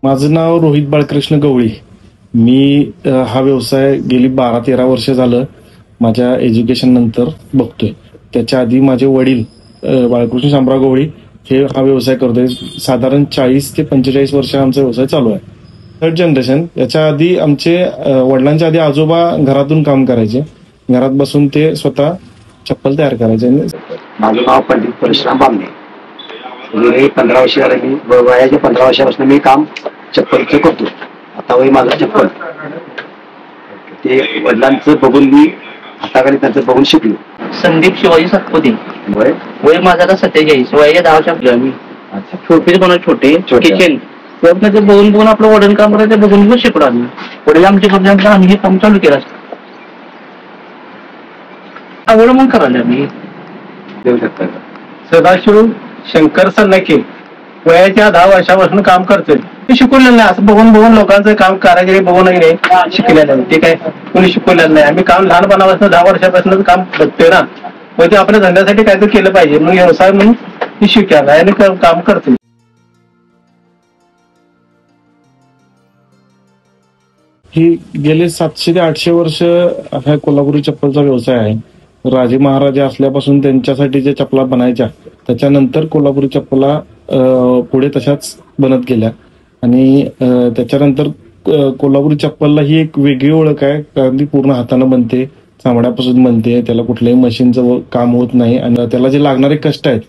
माझं नाव रोहित बाळकृष्ण गवळी. मी हा व्यवसाय गेली 12-13 वर्ष झालं माझ्या एज्युकेशन नंतर बघतोय. त्याच्या आधी माझे वडील बाळकृष्ण शामराव गवळी हे हा व्यवसाय करतोय. साधारण 40 ते 45 वर्ष आमचा व्यवसाय चालू आहे. Third generation. याच्या आधी आमचे वडिलांच्या आधी आजोबा घरातून काम करायचे. घरात बसून ते स्वतः चप्पल तयार करायचे. माझं नाव पंडित परशुराम बामणे. गेले 15 वर्ष झाले मी वयाच्या 15 वर्षापासून मी काम चप्पलचं करतो. आता वय माझं चप्पल ते वडिलांचं बघून मी हाताखाली त्यांचं बघून शिकलो. संदीप शिवाजी सातपुते. वय माझा आता 47. वयाच्या 10 वर्षात मी छोटे बनवले छोटे किचन ते बघून बघून आपलं वडील काम करायचं बघून पण शिकलो आम्ही. वडील आमचे करण्यानंतर आम्ही हे काम चालू केलं असतं. आवड मग करायला आम्ही देऊ शकता. सदाशिव शंकर सन्नाके वयाच्या 10 वर्षापासून काम करतोय. ते शिकवलेलं नाही. असं बघून बघून लोकांचं काम कारागिरी बघून शिकलेलं नाही. ते काय कोणी शिकवलेलं नाही. आम्ही काम लहानपणापासून 10 वर्षापासून काम बघतोय ना. मग ते आपल्या धंद्यासाठी काहीतरी केलं पाहिजे मग व्यवसाय म्हणून ते शिकायला आणि काम करतोय. ही गेले 700 ते 800 वर्ष हा कोल्हापुरी चप्पलचा व्यवसाय आहे. राजे महाराजे असल्यापासून त्यांच्यासाठी जे चपला बनायच्या त्याच्यानंतर कोल्हापुरी चप्पला पुढे तशाच बनत गेल्या आणि त्याच्यानंतर कोल्हापुरी चप्पलला ही एक वेगळी ओळख आहे. कारण ती पूर्ण हातानं बनते, चामड्यापासून बनते, त्याला कुठल्याही मशीनचं काम होत नाही आणि त्याला जे लागणारे कष्ट आहेत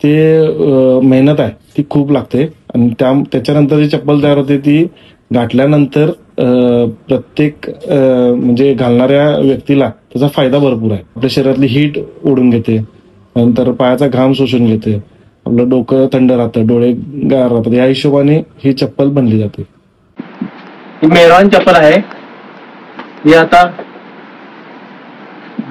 ते मेहनत आहे ती खूप लागते आणि त्याच्यानंतर जी चप्पल तयार होते ती घातल्यानंतर प्रत्येक म्हणजे घालणाऱ्या व्यक्तीला त्याचा फायदा भरपूर आहे. आपल्या शरीरातली हीट ओढून घेते, नंतर पायाचा घाम शोषून घेते, आपलं डोकं थंड राहतं, डोळे गार राहतात. या हिशोबाने ही चप्पल बनली जाते. मेहरवान चप्पल आहे. ही आता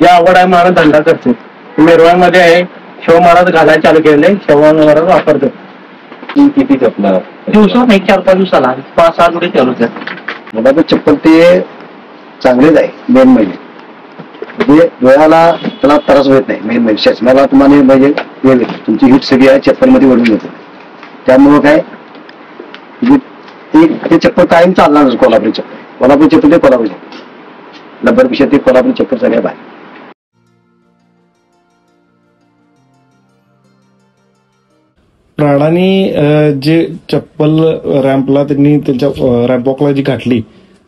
जी आवड आहे मला धंदा करतो. मेहरवान मध्ये आहे शिव महाराज घालायला चालू केलेले. शिव महाराज वापरतो. किती चपला दिवसात 1-4-5 दिवसाला 5-6 जोडी चालू होतात. मला तर चप्पल ते चांगलेच आहे. मेन म्हणजे डोळ्याला त्याला त्रास होत नाही. मेन म्हणजे चष्म्याला तुम्हाला म्हणजे तुमची हिट सगळी आहे चप्पल मध्ये ओढून येते. त्यामुळं काय ते चप्पल कायम चालणार. कोल्हापुरी चप्पल ते कोल्हापुरी चप्पल 90% ते कोल्हापुरी चप्पल सगळ्या बाहेर. प्राडानी जे चप्पल रॅम्पला त्यांनी त्यांच्या रॅम्पवॉकला जी घातली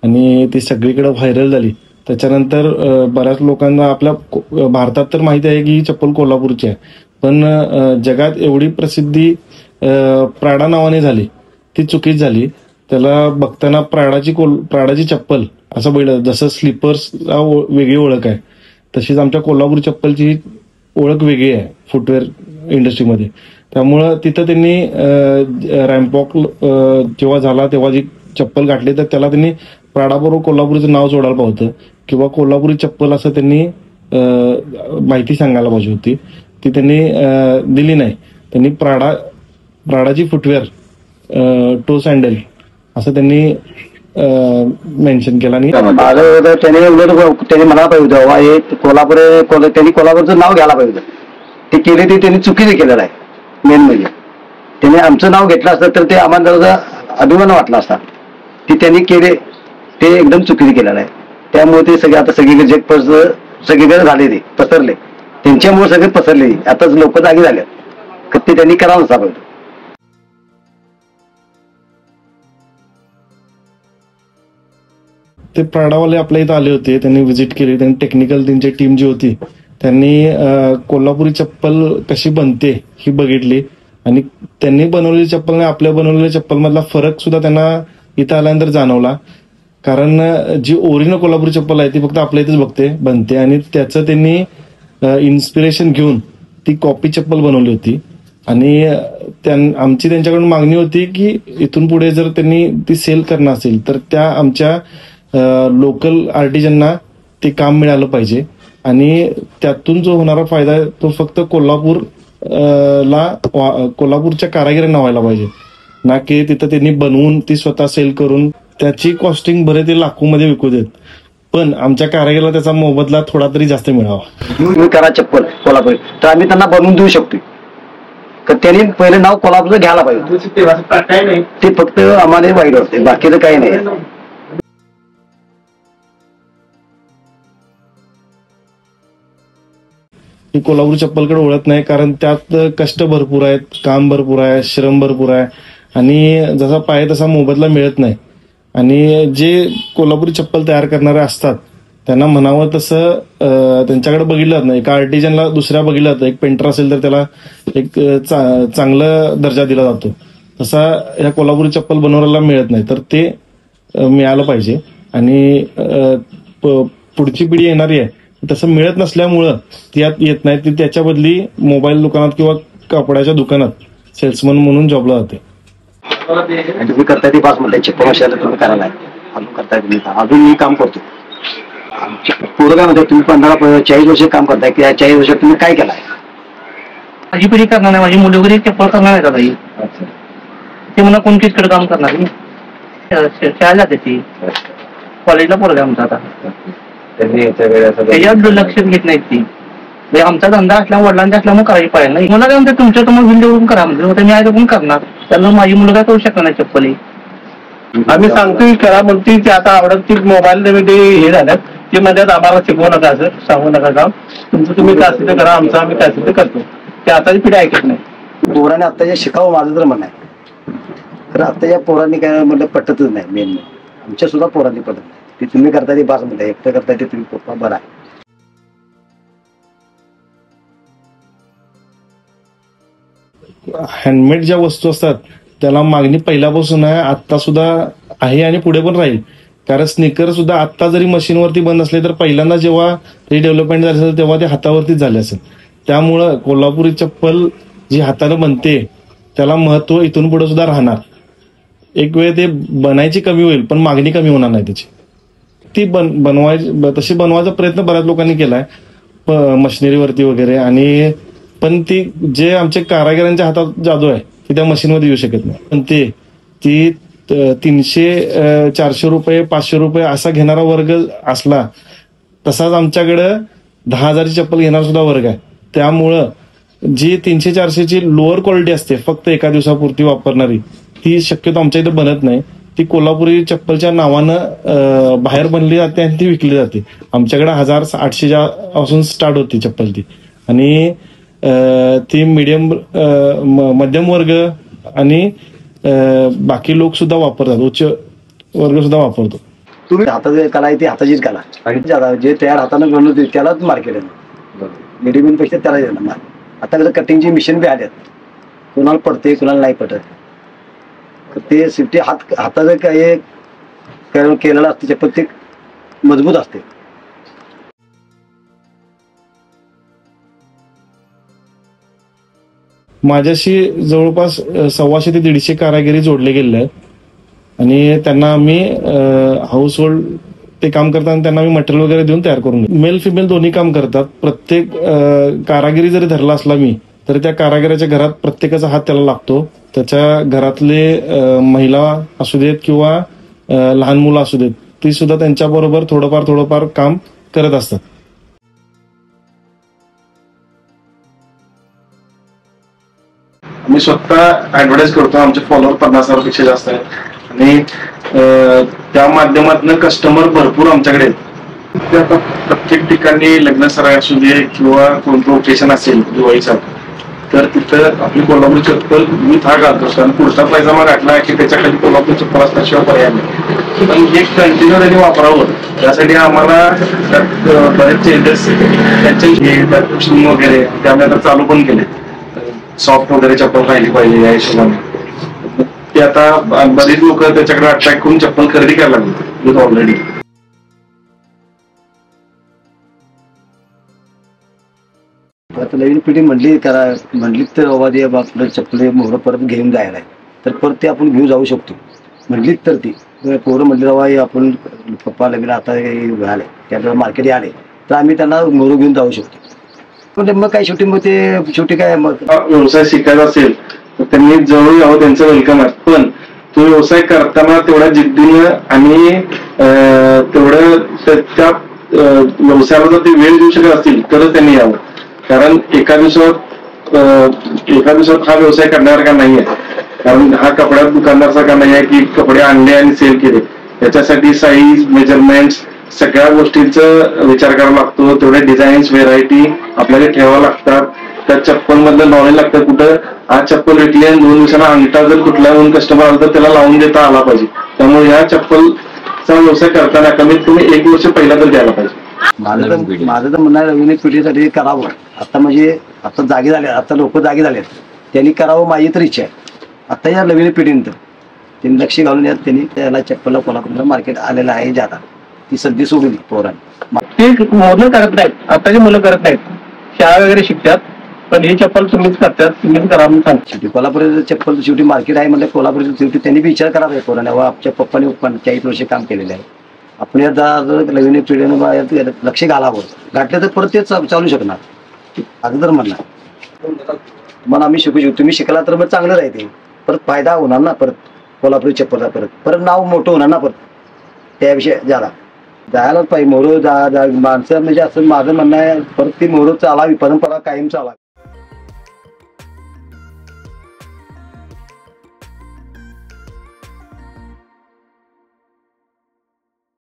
आणि ती सगळीकडे व्हायरल झाली. त्याच्यानंतर बऱ्याच लोकांना आपल्या भारतात तर माहिती आहे की ही चप्पल कोल्हापूरची आहे, पण जगात एवढी प्रसिद्धी प्राडा नावाने झाली ती चुकीच झाली. त्याला बघताना प्राडाची चप्पल असं बघितलं. जसं स्लीपर्सला वेगळी ओळख आहे तशीच आमच्या कोल्हापूर चप्पलची ओळख वेगळी आहे फुटवेअर इंडस्ट्रीमध्ये. त्यामुळं तिथं त्यांनी रॅम्पवॉक जेव्हा झाला तेव्हा जी चप्पल घातली तर त्याला त्यांनी प्राडाबरोबर कोल्हापुरीचं नाव जोडायला पाहिजे किंवा कोल्हापुरी चप्पल असं त्यांनी माहिती सांगायला पाहिजे होती. ती त्यांनी दिली नाही. त्यांनी प्राडाची फुटवेअर टो सँडल असं त्यांनी मेन्शन केलं. आणि त्यांनी म्हणायला पाहिजे होतं हे त्यांनी कोल्हापूरचं नाव घ्यायला पाहिजे होतं. ते केले ते त्यांनी चुकीचं केलेलं आहे. मेन म्हणजे त्यांनी आमचं नाव घेतलं असतं तर ते आम्हाला अभिमान वाटला असता. ते त्यांनी केले ते एकदम चुकीचं केलेलं आहे. त्यामुळे ते सगळे आता सगळीकडे जग सगळीकडे झाले ते पसरले. त्यांच्यामुळे सगळे पसरले. आताच लोक जागी झाले. ते त्यांनी करावं नसा पाहिजे. ते प्राडावाले आपल्या इथं आले होते. त्यांनी व्हिजिट केली. त्यांनी टेक्निकल त्यांची टीम जी होती त्यांनी कोल्हापुरी चप्पल कशी बनते ही बघितली आणि त्यांनी बनवलेली चप्पल आणि आपल्या बनवलेल्या चप्पल मधला फरक सुद्धा त्यांना इथं आल्यानंतर जाणवला. कारण जी ओरिजिनल कोल्हापुरी चप्पल आहे ती फक्त आपल्या इथेच बनते आणि त्याचं त्यांनी इन्स्पिरेशन घेऊन ती कॉपी चप्पल बनवली होती. आणि आमची त्यांच्याकडून मागणी होती की इथून पुढे जर त्यांनी ती सेल करणं असेल तर त्या आमच्या लोकल आर्टिजनना ते काम मिळालं पाहिजे आणि त्यातून जो होणारा फायदा आहे तो फक्त कोल्हापूरच्या कारागिरांना व्हायला पाहिजे, ना की तिथं त्यांनी बनवून ती स्वतः सेल करून त्याची कॉस्टिंग बरे ते लाखोमध्ये विकू देत. पण आमच्या कारागिराला त्याचा मोबदला थोडा तरी जास्त मिळावा. करा चप्पल कोल्हापुरी तर आम्ही त्यांना बनवून देऊ शकतो. त्यांनी पहिलं नाव कोल्हापूरचं घ्यायला पाहिजे. ते फक्त आम्हाला वाईट वाटते, बाकीचं काही नाही. ही कोल्हापुरी चप्पलकडे ओळख नाही, कारण त्यात कष्ट भरपूर आहेत, काम भरपूर आहे, श्रम भरपूर आहे आणि जसा पाहिजे तसा मोबदला मिळत नाही. आणि जे कोल्हापुरी चप्पल तयार करणारे असतात त्यांना म्हणावं तसं त्यांच्याकडे बघितलं जात नाही. एका आर्टिजनला दुसऱ्या बघितलं जातं, एक पेंटर असेल तर त्याला एक चांगला दर्जा दिला जातो, तसा या कोल्हापुरी चप्पल बनवण्याला मिळत नाही. तर ते मिळालं पाहिजे. आणि पुढची पिढी येणारी आहे तसं मिळत नसल्यामुळं ती यात येत नाही. ती त्याच्या बदली मोबाईल दुकानात किंवा कपड्याच्या दुकानात सेल्समन म्हणून जॉबला जाते. तुम्ही करताय ते 5 मिनिटं 56 वर्षाला तुम्ही करायला अजून करताय तुम्ही, अजून मी काम करतो. पुढं काय म्हणताय, तुम्ही 15-40 वर्ष काम करताय की 40 वर्षात तुम्ही काय केलाय? माझी पिढी करणार नाही, माझी मुली वगैरे चप्पल करणार आहे दादा. ते म्हणा कोणतीकडे काम करणार नाही, शाळेला जाते ती, कॉलेजला पोरगा आमचा आता त्याच्यावर दुर्लक्ष घेत नाहीत ती. आमचा धंदा असल्यामुळे वडिलांचा असल्यामुळे करायची पाहिजे नाही. मला काय म्हणते तुमच्या तुम्हाला बिल देऊन करा म्हणजे मी आहे पण करणार, त्यामुळे माझी मुलं काय करू शकणार नाही चप्पल. आम्ही सांगतोय करा म्हणते, ते आता आवडत ती मोबाईल हे झाल्यात, ते म्हणतात आम्हाला शिकवू नका, असं सांगू नका काम, तुमचं तुम्ही काय असेल ते करा, आमचं आम्ही काय असेल ते करतो. ते आताची पिढी ऐकत नाही. पोराने आत्ताच्या शिकावं माझं तर म्हणणं आहे. तर आत्ताच्या पोरांनी काय म्हणलं पटतच नाही. मेन आमच्या सुद्धा पोरांनी पटत नाही. ते तुम्ही करताय ते 5 मिनिटं, एकटं करताय ते तुम्ही पप्पा बरं आहे. हँडमेड ज्या वस्तू असतात त्याला मागणी पहिल्यापासून आहे, आता सुद्धा आहे आणि पुढे पण राहील. कारण स्निकर सुद्धा आता जरी मशीनवरती बंद असले तर पहिल्यांदा जेव्हा रिडेव्हलपमेंट झाली असेल तेव्हा ते हातावरतीच झाले असेल. त्यामुळं कोल्हापुरी चप्पल जी हाताने बनते त्याला महत्व इथून पुढे सुद्धा राहणार. एक वेळ ते बनायची कमी होईल पण मागणी कमी होणार नाही त्याची. ती तशी बनवायचा प्रयत्न बऱ्याच लोकांनी केलाय मशिनरीवरती वगैरे, आणि पण ती जे आमच्या कारागिरांच्या हातात जादू आहे ती त्या मशीनमध्ये येऊ शकत नाही. पण ती 300-400 रुपये 500 रुपये असा घेणारा वर्ग असला, तसाच आमच्याकडं 10,000ची चप्पल घेणारा सुद्धा वर्ग आहे. त्यामुळं जी 300-400ची लोअर क्वालिटी असते फक्त एका दिवसापुरती वापरणारी, ती शक्यतो आमच्या इथे बनत नाही. ती कोल्हापुरी चप्पलच्या नावानं बाहेर बनली जाते आणि ती विकली जाते. आमच्याकडे 1,800 पासून स्टार्ट होती चप्पल ती, आणि ती मध्यम वर्ग आणि बाकी लोक सुद्धा वापरतात, उच्च वर्ग सुद्धा वापरतो. तुम्ही हाताची कला आहे ती हाताचीच कला, जे तयार हाताने बनवते त्यालाच मार्केट आहे. रेडीमेड पेक्षा त्याला देणार. आता कसं कटिंगची मिशन बी आल्यात, कोणाला पडते कोणाला नाही पडत. ते सिफ्टी हाताचं काय केलेलं असते चप्पल ते मजबूत असते. माझ्याशी जवळपास 125 ते 150 कारागिरी जोडले गेले आहेत आणि त्यांना आम्ही हाऊस होल्ड ते काम करतात आणि त्यांना आम्ही मटेरियल वगैरे देऊन तयार करून घेतो. मेल फिमेल दोन्ही काम करतात. प्रत्येक कारागिरी जरी धरला असला मी तर त्या कारागिराच्या घरात प्रत्येकाचा हात त्याला लागतो. त्याच्या घरातले महिला असू देत किंवा लहान मुलं असू देत, ती सुद्धा त्यांच्याबरोबर थोडंफार काम करत असतात. मी स्वतः ऍडव्हर्टाईज करतो. आमचे फॉलोअर 50,000पेक्षा जास्त आहेत आणि त्या माध्यमातून कस्टमर भरपूर आमच्याकडे आहेत. आता प्रत्येक ठिकाणी लग्न सराई असू दे किंवा कोणतं ओकेशन असेल दिवाळीचा, तर तिथं आपली कोल्हापूर चप्पल मी था घालतो. कारण पुढचा पैजामा घातला की त्याच्याखाली कोल्हापूर चप्पल असल्याशिवाय पर्याय नाही. पण हे कंटिन्यू त्यांनी वापरावं त्यासाठी आम्हाला बरेच चेंजेस त्याचे वगैरे त्यामुळे आता चालू पण केले. सॉफ्ट वगैरे चप्पल राहिली पाहिजे या हिशोबाने. ते आता बरीच लोक त्याच्याकडे अट्रॅक्ट करून चप्पल खरेदी करायला लागली ऑलरेडी. आता नवीन पिढी म्हणली तर बाबा ते आपलं चप्पल मोहरं परत घेऊन जायला तर परत ते आपण घेऊन जाऊ शकतो. म्हणलीच तर ती पोरं म्हणली बाबा आपण पप्पा लग्न आता झाले त्याला मार्केट आले तर आम्ही त्यांना मोहरं घेऊन जाऊ शकतो. पण मग काय शेवटी काय मग व्यवसाय शिकायचा असेल तर त्यांनी जवळ यावं, त्यांचं वेलकम आहे. पण तो व्यवसाय करताना तेवढ्या जिद्दीनं आणि तेवढं त्या व्यवसायाला जर ते वेळ देऊ शकत असतील तरच त्यांनी यावं. कारण एका दिवसात एका दिवसात हा व्यवसाय करण्यासारखा नाहीये. कारण हा कपड्या दुकानदारासारखा नाही आहे की कपडे आणले आणि सेल केले. त्याच्यासाठी साईज, मेजरमेंट सगळ्या गोष्टींचा विचार करावा लागतो. तेवढे डिझाईन्स, व्हेरायटी आपल्याला ठेवावं लागतात. त्या चप्पल मधलं नॉलेज लागतं. कुठं आज चप्पल विकली आणि 2 दिवसांना अंगठा जर कुठला कस्टमर आला तर त्याला लावून देता आला पाहिजे. त्यामुळे ह्या चप्पलचा व्यवसाय करताना कमीत कमी 1 वर्ष पहिला तर द्यायला पाहिजे. माझं तर म्हणणं नवीन पिढीसाठी करावं. आता म्हणजे आता जागी झाले, आता लोक जागी झालेत, त्यांनी करावं माझी तर इच्छा आहे. आता या नवीन पिढीनंतर त्यांनी लक्ष घालून यात त्यांनी त्याला चप्पल कोल्हापूरला मार्केट आलेलं आहे ज्यादा. ती संधी सोडून पोरांनी ते मुलं करत नाहीत, आताची मुलं करत नाहीत. शाळा वगैरे शिकतात, पण ही चप्पल तुम्हीच करतात, तुम्हीच करा म्हणून सांगतात. शेवटी कोल्हापूर चप्पल शेवटी मार्केट आहे म्हणजे कोल्हापूर शेवटी त्यांनी बी विचार करावा पोरांना. व आमच्या पप्पाने 40 वर्ष काम केलेलं आहे. आपण या नवीन पिढीनं लक्ष घालावं. घातलं तर परत तेच चालू शकणार. अगोदर म्हणणार मग आम्ही शिकू शकतो. तुम्ही शिकला तर मग चांगलं राहते. परत फायदा होणार ना. परत कोल्हापुरी चप्पलचा परत नाव मोठं होणार ना. परत त्याविषयी जायलाच पाहिजे. मोहर माणसं म्हणजे असं माझं म्हणणं आहे. परत ती मोहर चालावी, परंपरा कायम चालावी.